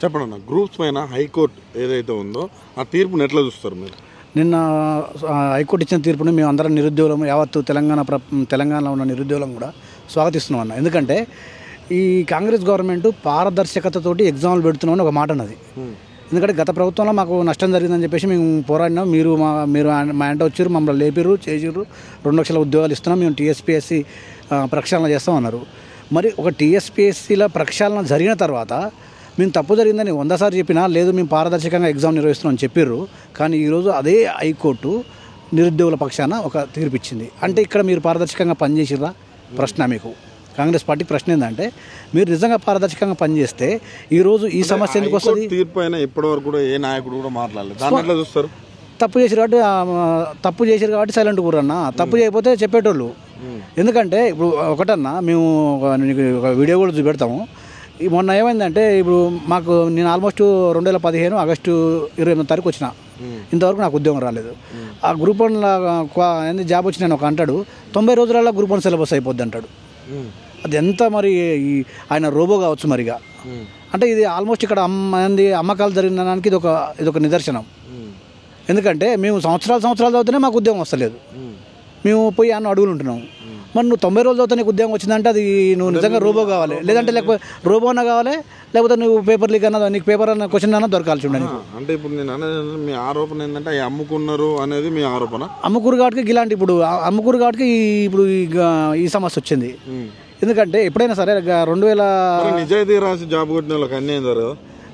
చెప్పండి అన్న, గ్రూప్స్ పైన హైకోర్టు ఏదైతే ఉందో ఆ తీర్పుని ఎట్లా చూస్తారు మీరు? నిన్న హైకోర్టు ఇచ్చిన తీర్పుని మేము అందరం నిరుద్యోగులం, యావత్తు తెలంగాణలో ఉన్న నిరుద్యోగులం కూడా స్వాగతిస్తున్నాం అన్న. ఎందుకంటే ఈ కాంగ్రెస్ గవర్నమెంట్ పారదర్శకతతోటి ఎగ్జామ్లు పెడుతున్నామని ఒక మాట అన్నది. ఎందుకంటే గత ప్రభుత్వంలో మాకు నష్టం జరిగిందని చెప్పేసి మేము పోరాడినాం. మీరు మా ఇంట వచ్చారు, మమ్మల్ని లేపిర్రు, చేసిర్రు, 2 లక్షల ఉద్యోగాలు ఇస్తున్నాం, మేము టీఎస్పీఎస్సీ ప్రక్షాళన చేస్తాం అన్నారు. మరి ఒక టీఎస్పీఎస్సీల ప్రక్షాళన జరిగిన తర్వాత మేము తప్పు జరిగిందని 100 సార్లు చెప్పినా లేదు, మేము పారదర్శకంగా ఎగ్జామ్ నిర్వహిస్తున్నాం అని చెప్పిర్రు. కానీ ఈరోజు అదే హైకోర్టు నిరుద్యోగుల పక్షాన ఒక తీర్పు ఇచ్చింది. అంటే ఇక్కడ మీరు పారదర్శకంగా పనిచేసిర్రా ప్రశ్న మీకు కాంగ్రెస్ పార్టీ ప్రశ్న ఏంటంటే, మీరు నిజంగా పారదర్శకంగా పనిచేస్తే ఈరోజు ఈ సమస్య ఎందుకు వస్తుంది? తీర్పు అయినా ఇప్పటివరకు కూడా ఏ నాయకుడు కూడా మాట్లాడలేదు. దాన్ని ఎట్లా చూస్తారు? తప్పు చేసారు కాబట్టి సైలెంట్ కూరన్నా. తప్పు చేయకపోతే చెప్పేటోళ్ళు. ఎందుకంటే ఇప్పుడు ఒకటన్నా మేము ఒక వీడియో కూడా చూపెడతాము. మొన్న ఏమైందంటే, ఇప్పుడు మాకు నేను ఆల్మోస్ట్ 2015 ఆగస్టు 28వ తారీఖు వచ్చిన, ఇంతవరకు నాకు ఉద్యోగం రాలేదు. ఆ గ్రూప్ 1 జాబ్ వచ్చి నేను ఒక అంటాడు 90 రోజులలో గ్రూప్ 1 సిలబస్ అయిపోద్ది అంటాడు. అది ఎంత మరి ఆయన రోబో కావచ్చు మరిగా. అంటే ఇది ఆల్మోస్ట్ ఇక్కడ అమ్మకాలు జరిగిన దానికి ఇదొక నిదర్శనం. ఎందుకంటే మేము సంవత్సరాలు చదివితేనే మాకు ఉద్యోగం వస్తలేదు. మేము పోయి అడుగులు ఉంటున్నాం. మరి నువ్వు 90 రోజులు చదివితే నీకు ఉద్యోగం వచ్చిందంటే అది నువ్వు నిజంగా రోబో కావాలి, లేదంటే లేకపోతే రోబో అన్నా కావాలి, లేకపోతే నువ్వు పేపర్ లీక్ అన్న నీకు పేపర్ అన్న క్వశ్చన్ అన్న దొరకాల్సి ఉండే. అంటే ఇప్పుడు నేను అనేది మీ ఆరోపణ ఏంటంటే అమ్ముకున్నారు అనేది మీ ఆరోపణ. అమ్ముకూరు కాబట్టి ఇలాంటి ఇప్పుడు అమ్ముకూరు కాబట్టి ఇప్పుడు ఈ సమస్య వచ్చింది. ఎందుకంటే ఎప్పుడైనా సరే 2000 నిజాయితీ రాసి జాబ్ కొట్టిన వాళ్ళకి అన్యాయం జరగదు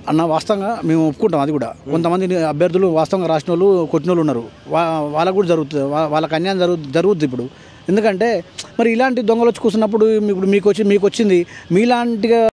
అన్న. వాస్తవంగా మేము ఒప్పుకుంటాం. అది కూడా కొంతమంది అభ్యర్థులు వాస్తవంగా రాసిన వాళ్ళు కొట్టిన వాళ్ళు ఉన్నారు. వాళ్ళకు కూడా జరుగుతుంది, వాళ్ళకి అన్యాయం జరుగుద్ది ఇప్పుడు. ఎందుకంటే మరి ఇలాంటి దొంగలు వచ్చి కూర్చున్నప్పుడు ఇప్పుడు మీకు వచ్చింది మీలాంటిగా